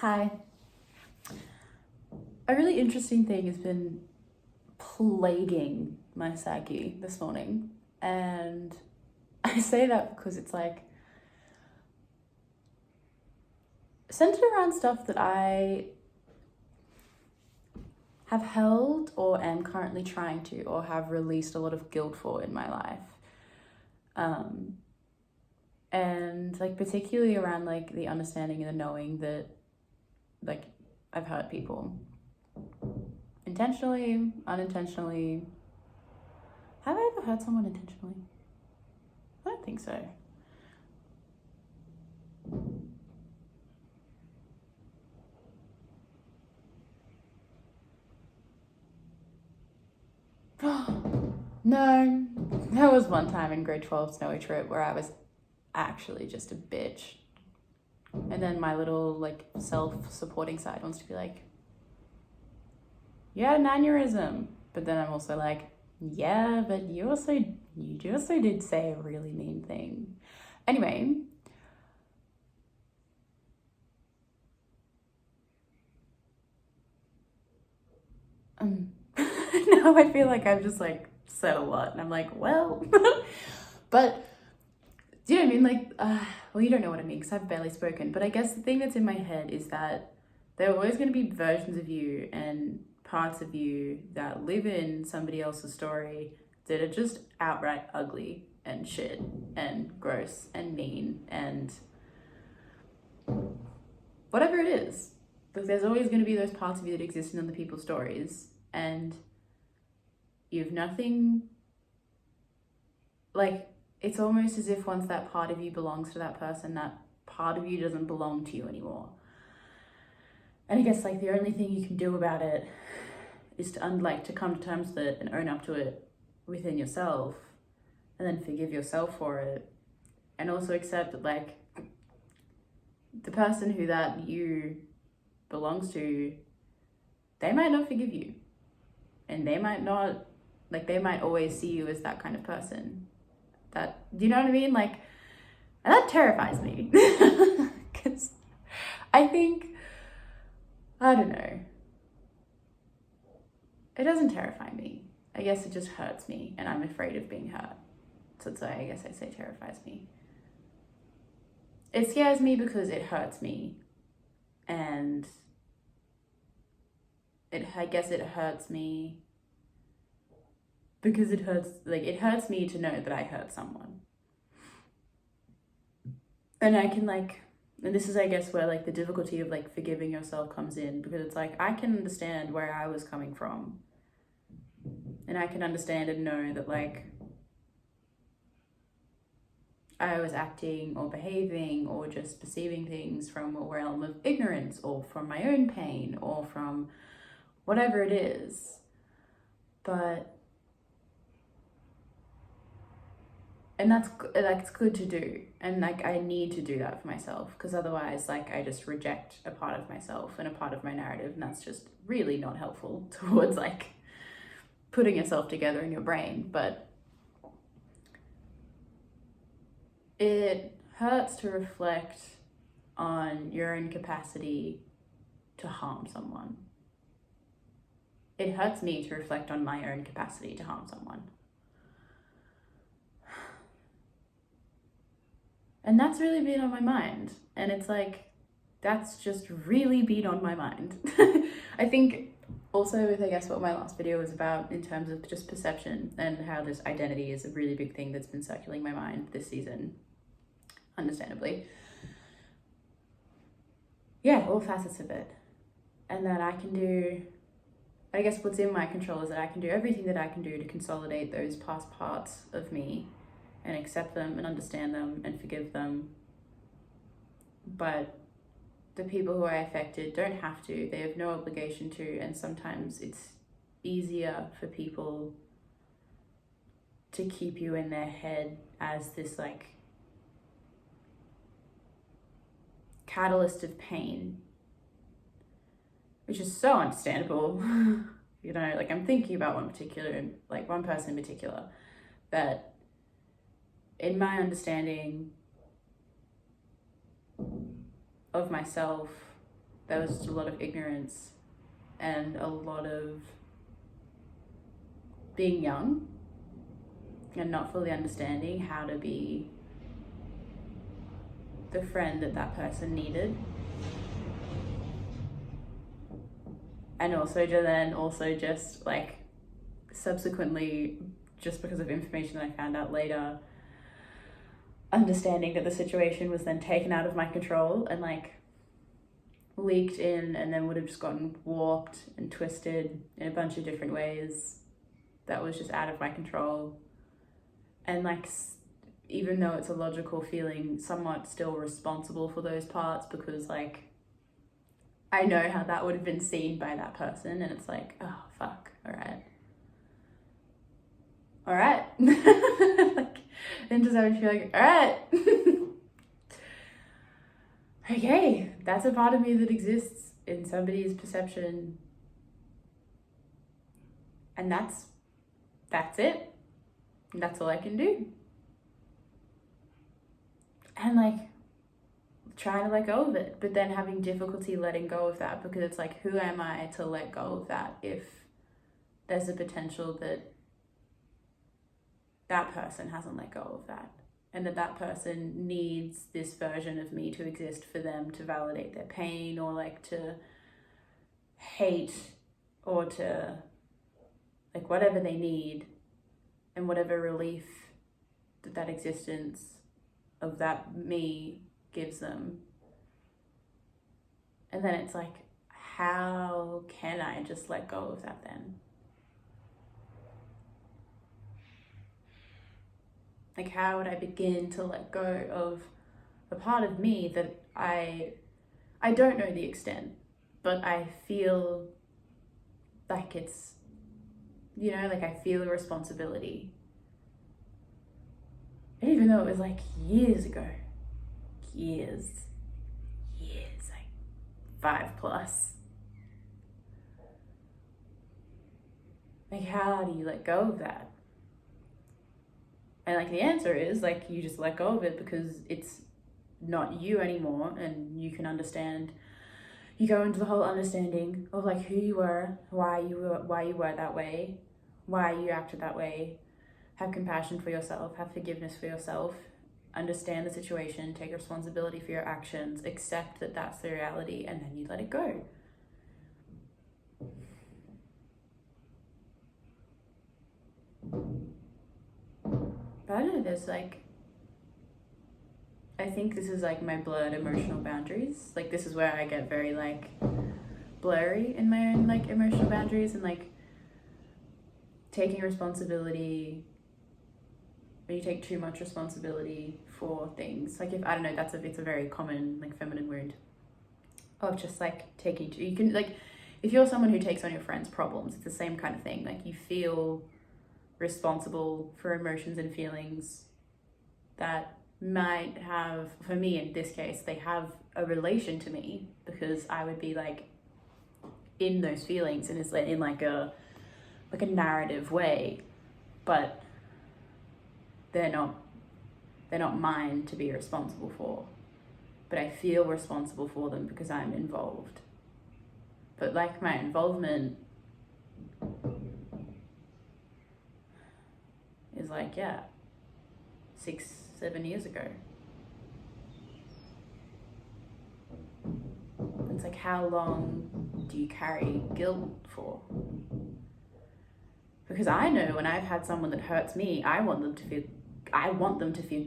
Hi. A really interesting thing has been plaguing my psyche this morning. And I say that because it's like centered around stuff that I have held or am currently trying to or have released a lot of guilt for in my life. And like particularly around like the understanding and the knowing that like I've hurt people. Intentionally, unintentionally. Have I ever hurt someone intentionally? I don't think so. No, there was one time in grade 12 snowy trip where I was actually just a bitch. And then my little like self-supporting side wants to be like, you had an aneurysm. But then I'm also like, yeah, but you also did say a really mean thing. Anyway, now I feel like I've just like said a lot and I'm like, well, but do you know what I mean? Like, well, you don't know what I mean because I've barely spoken, but I guess the thing that's in my head is that there are always going to be versions of you and parts of you that live in somebody else's story that are just outright ugly and shit and gross and mean and whatever it is. Like, there's always going to be those parts of you that exist in other people's stories, and you've nothing, like, it's almost as if once that part of you belongs to that person, that part of you doesn't belong to you anymore. And I guess like the only thing you can do about it is to come to terms with it and own up to it within yourself, and then forgive yourself for it, and also accept that like the person who that you belongs to, they might not forgive you, and they might not, like, they might always see you as that kind of person. That, do you know what I mean? Like, and that terrifies me because I think, I don't know, it doesn't terrify me. I guess it just hurts me and I'm afraid of being hurt. So it's why I guess I say terrifies me. It scares me because it hurts me, and I guess it hurts me because it hurts me to know that I hurt someone. And I can like, and this is I guess where like the difficulty of like forgiving yourself comes in, because it's like I can understand where I was coming from, and I can understand and know that like I was acting or behaving or just perceiving things from a realm of ignorance or from my own pain or from whatever it is. But, and that's good to do. And like, I need to do that for myself, because otherwise like I just reject a part of myself and a part of my narrative. And that's just really not helpful towards like putting yourself together in your brain. But it hurts to reflect on your own capacity to harm someone. It hurts me to reflect on my own capacity to harm someone. And that's really been on my mind. And it's like, that's just really been on my mind. I think also with, I guess, what my last video was about in terms of just perception and how this identity is a really big thing that's been circulating my mind this season, understandably. Yeah, all facets of it. And that I can do, I guess what's in my control is that I can do everything that I can do to consolidate those past parts of me and accept them and understand them and forgive them. But the people who I affected don't have to, they have no obligation to, and sometimes it's easier for people to keep you in their head as this like catalyst of pain, which is so understandable. You know, like I'm thinking about one person in particular that in my understanding of myself there was just a lot of ignorance and a lot of being young and not fully understanding how to be the friend that that person needed. And also just like subsequently, just because of information that I found out later, understanding that the situation was then taken out of my control and like leaked in, and then would have just gotten warped and twisted in a bunch of different ways that was just out of my control. And like, even though it's a logical feeling, somewhat still responsible for those parts, because like I know how that would have been seen by that person, and it's like, oh fuck, all right. Like, and just having to feel like, all right. Okay, that's a part of me that exists in somebody's perception, and that's it. And that's all I can do. And like trying to let go of it, but then having difficulty letting go of that, because it's like, who am I to let go of that if there's a potential that that person hasn't let go of that, and that person needs this version of me to exist for them to validate their pain, or like to hate, or to like whatever they need, and whatever relief that existence of that me gives them. And then it's like, how can I just let go of that then? Like, how would I begin to let go of a part of me that I don't know the extent, but I feel like it's, like I feel a responsibility. And even though it was like years ago, years, like 5+. Like, how do you let go of that? And like the answer is like, you just let go of it, because it's not you anymore, and you can understand. You go into the whole understanding of like who you were, why you were that way, why you acted that way. Have compassion for yourself, have forgiveness for yourself, understand the situation, take responsibility for your actions, accept that that's the reality, and then you let it go. But I don't know, there's like, I think this is like my blurred emotional boundaries. Like, this is where I get very like blurry in my own like emotional boundaries, and like taking responsibility, when you take too much responsibility for things. Like, if, I don't know, it's a very common like feminine wound of just like you can like, if you're someone who takes on your friends' problems, it's the same kind of thing. Like, you feel responsible for emotions and feelings that might have, for me in this case, they have a relation to me, because I would be like in those feelings, and it's like in like a narrative way, but they're not mine to be responsible for, but I feel responsible for them because I'm involved. But like, my involvement is like, 6-7 years ago. It's like, how long do you carry guilt for? Because I know when I've had someone that hurts me, I want them to feel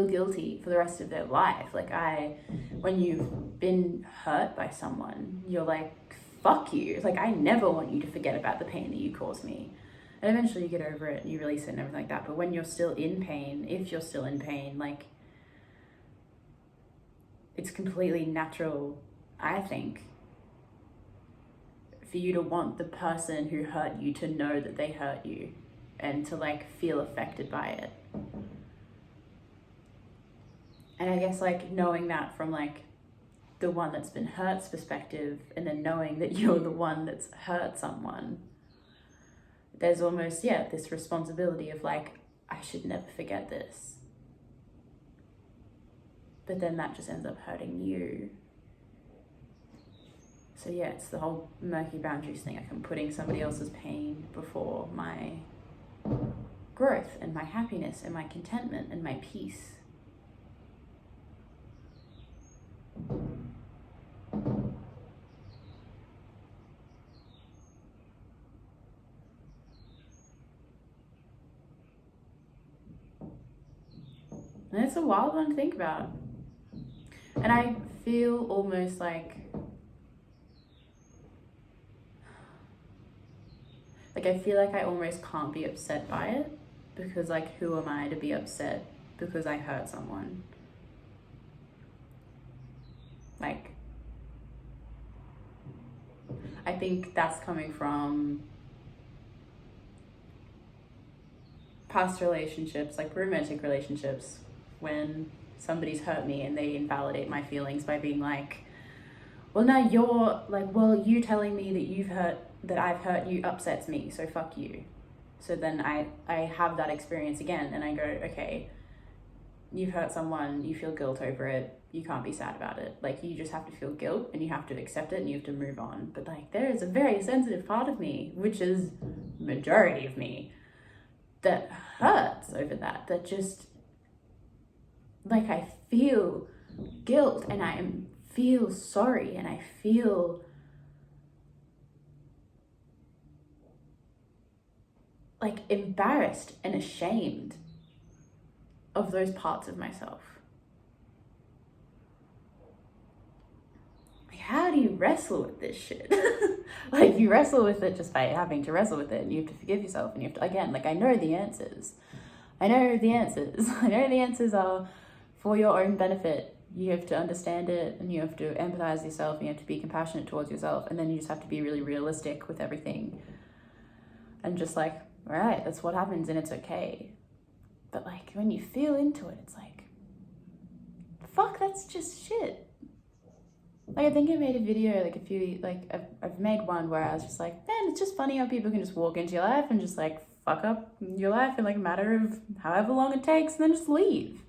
guilty for the rest of their life. Like, when you've been hurt by someone, you're like, fuck you. Like, I never want you to forget about the pain that you caused me. And eventually you get over it and you release it and everything like that. But when you're still in pain, if you're still in pain, like, it's completely natural, I think, for you to want the person who hurt you to know that they hurt you, and to like feel affected by it. And I guess like knowing that from like the one that's been hurt's perspective, and then knowing that you're the one that's hurt someone, there's almost, this responsibility of like, I should never forget this. But then that just ends up hurting you. So yeah, it's the whole murky boundaries thing. Like I'm putting somebody else's pain before my growth and my happiness and my contentment and my peace. And it's a wild one to think about. And I feel almost like I feel like I almost can't be upset by it, because like, who am I to be upset because I hurt someone? Like, I think that's coming from past relationships, like romantic relationships, when somebody's hurt me and they invalidate my feelings by being like, well, now you're like, well, you telling me that I've hurt you upsets me, so fuck you. So then I have that experience again, and I go, okay, you've hurt someone, you feel guilt over it, you can't be sad about it. Like, you just have to feel guilt and you have to accept it and you have to move on. But like, there is a very sensitive part of me, which is majority of me, that hurts over that just, like, I feel guilt and I feel sorry and I feel like embarrassed and ashamed of those parts of myself. Like, how do you wrestle with this shit? Like, you wrestle with it just by having to wrestle with it, and you have to forgive yourself, and you have to, again, like, I know the answers. I know the answers are for your own benefit. You have to understand it, and you have to empathize with yourself, and you have to be compassionate towards yourself, and then you just have to be really realistic with everything. And just like, all right, that's what happens, and it's okay. But like, when you feel into it, it's like, fuck, that's just shit. Like, I think I made a video, like I've made one where I was just like, man, it's just funny how people can just walk into your life and just like fuck up your life in like a matter of however long it takes, and then just leave.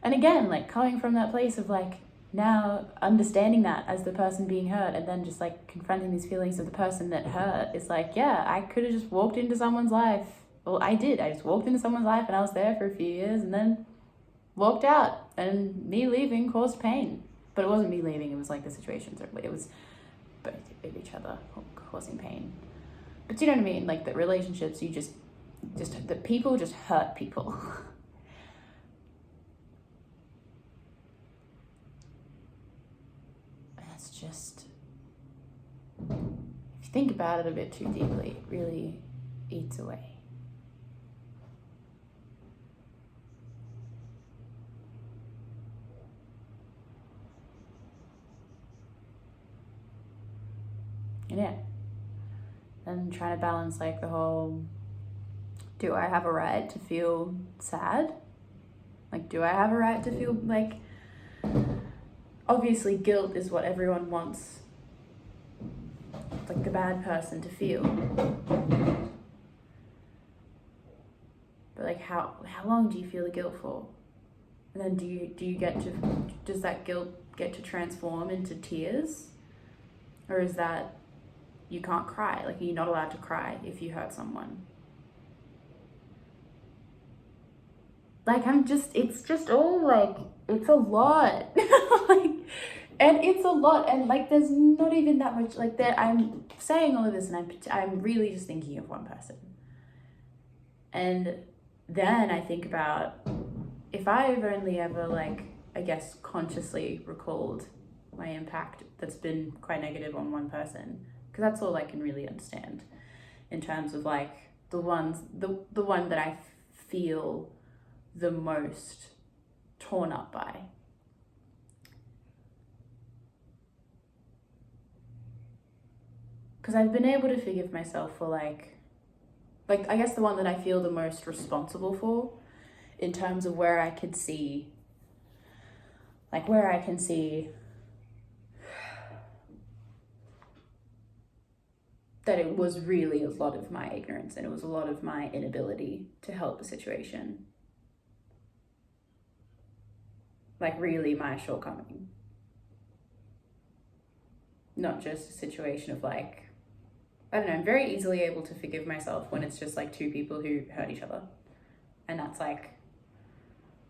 And again, like, coming from that place of like, now understanding that as the person being hurt, and then just like confronting these feelings of the person that hurt, is like, yeah, I could have just walked into someone's life. Well, I did. I just walked into someone's life and I was there for a few years and then walked out, and me leaving caused pain. But it wasn't me leaving, it was like the situation. It was both of each other causing pain. But do you know what I mean? Like, the relationships, you just the people just hurt people. That's just, if you think about it a bit too deeply, it really eats away. And yeah, and trying to balance like the whole, do I have a right to feel sad? Like, do I have a right to feel like, obviously guilt is what everyone wants, like, the bad person to feel. But like, how long do you feel the guilt for? And then do you does that guilt get to transform into tears? Or is that, you can't cry, like, you're not allowed to cry if you hurt someone? Like, it's just all like, it's a lot. Like, and it's a lot, and like, there's not even that much, like, that I'm saying all of this and I'm really just thinking of one person. And then I think about, if I've only ever, like, I guess consciously recalled my impact that's been quite negative on one person, because that's all I can really understand in terms of like the one that I feel the most torn up by. Because I've been able to forgive myself for like I guess the one that I feel the most responsible for, in terms of where I can see that it was really a lot of my ignorance, and it was a lot of my inability to help the situation. Like, really my shortcoming. not just a situation of like, I don't know, I'm very easily able to forgive myself when it's just like two people who hurt each other. And that's like,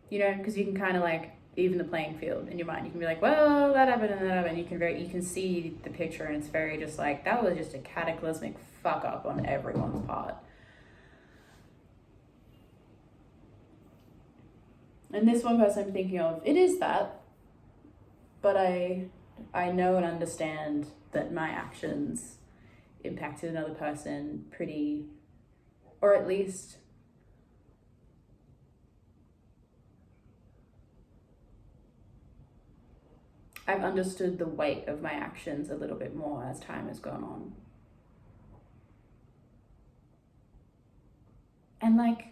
you know, because you can kind of like even the playing field in your mind. You can be like, well, that happened and that happened. You can see the picture, and it's very just like, that was just a cataclysmic fuck up on everyone's part. And this one person I'm thinking of, it is that, but I know and understand that my actions impacted another person pretty, or at least I've understood the weight of my actions a little bit more as time has gone on. And like,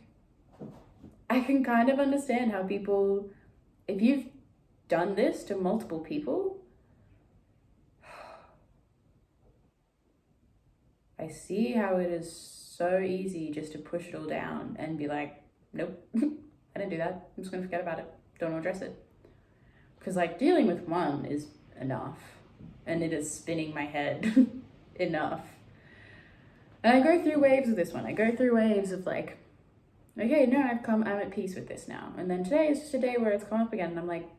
I can kind of understand how people, if you've done this to multiple people, I see how it is so easy just to push it all down and be like, nope, I didn't do that. I'm just gonna forget about it. Don't address it. Because like dealing with one is enough, and it is spinning my head enough. And I go through waves of this one. I go through waves of like, okay, no, I'm at peace with this now. And then today is just a day where it's come up again, and I'm like,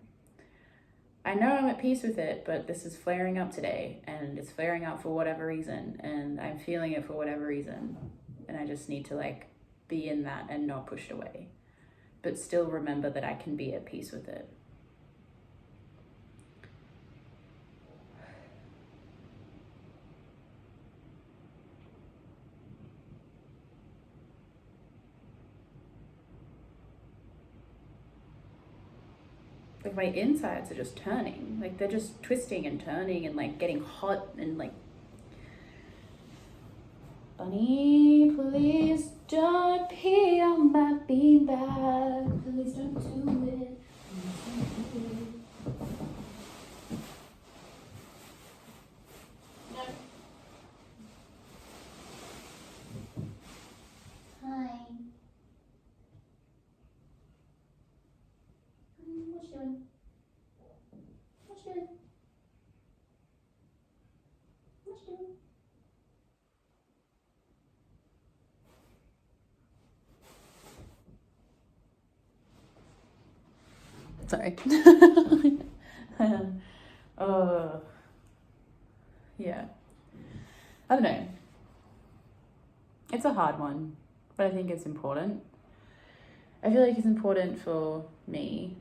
I know I'm at peace with it, but this is flaring up today, and it's flaring up for whatever reason, and I'm feeling it for whatever reason, and I just need to like be in that and not push it away, but still remember that I can be at peace with it. Like my insides are just turning, like they're just twisting and turning and like getting hot and like, Bunny, please don't pee on my beanbag. Please don't do it. Please don't do it. No. Hi. What you doing? What you doing? What you doing? Sorry. Yeah. I don't know. It's a hard one, but I think it's important. I feel like it's important for me,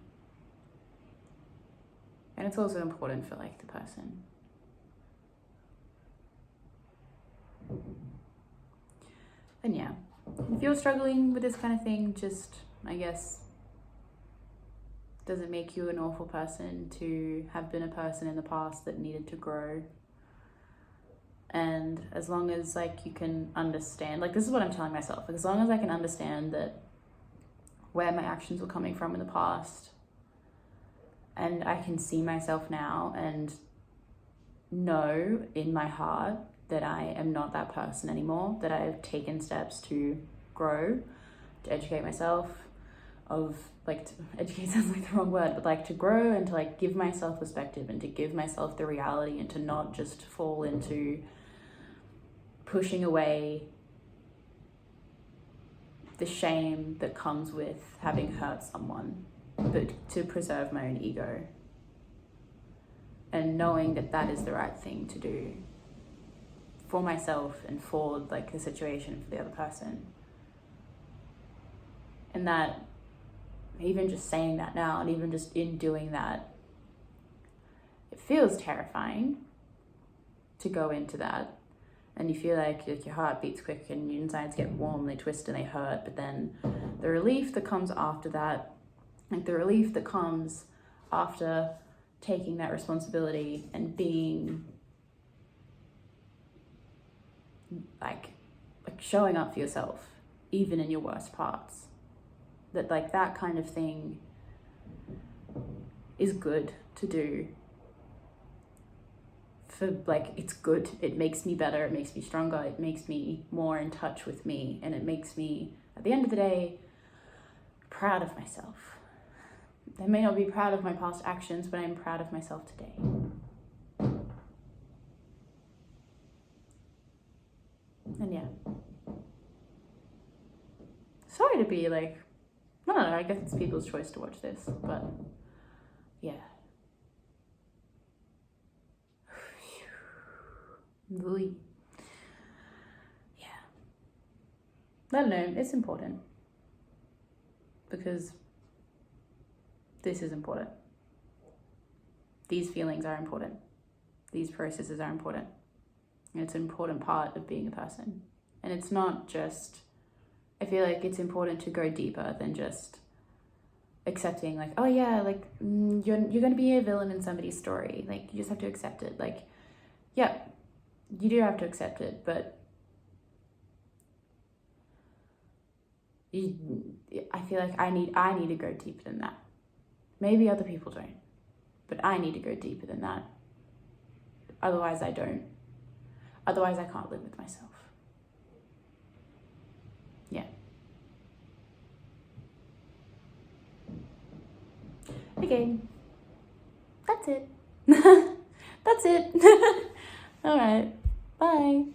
and it's also important for like the person. And yeah, if you're struggling with this kind of thing, just, I guess, does it make you an awful person to have been a person in the past that needed to grow? And as long as like you can understand, like this is what I'm telling myself, like, as long as I can understand that where my actions were coming from in the past, and I can see myself now and know in my heart that I am not that person anymore, that I have taken steps to grow, to educate myself, educate sounds like the wrong word, but like to grow and to like give myself perspective and to give myself the reality and to not just fall into pushing away the shame that comes with having hurt someone, but to preserve my own ego and knowing that that is the right thing to do for myself and for like the situation for the other person. And that even just saying that now, and even just in doing that, it feels terrifying to go into that. And you feel like your heart beats quick and your insides get warm, they twist and they hurt. But then the relief that comes after that, like the relief that comes after taking that responsibility and being like showing up for yourself, even in your worst parts, that like that kind of thing is good to do. For like, it's good, it makes me better, it makes me stronger, it makes me more in touch with me, and it makes me, at the end of the day, proud of myself. I may not be proud of my past actions, but I'm proud of myself today. sorry to be like, I don't know, I guess it's people's choice to watch this, but yeah. Yeah. I don't know, it's important. Because this is important. These feelings are important. These processes are important. And it's an important part of being a person. And it's not just, I feel like it's important to go deeper than just accepting like, oh yeah, like you're going to be a villain in somebody's story. Like you just have to accept it. Like, yeah, you do have to accept it, but I feel like I need to go deeper than that. Maybe other people don't, but I need to go deeper than that. Otherwise I don't. Otherwise I can't live with myself. Yeah. Okay. That's it. That's it. All right. Bye.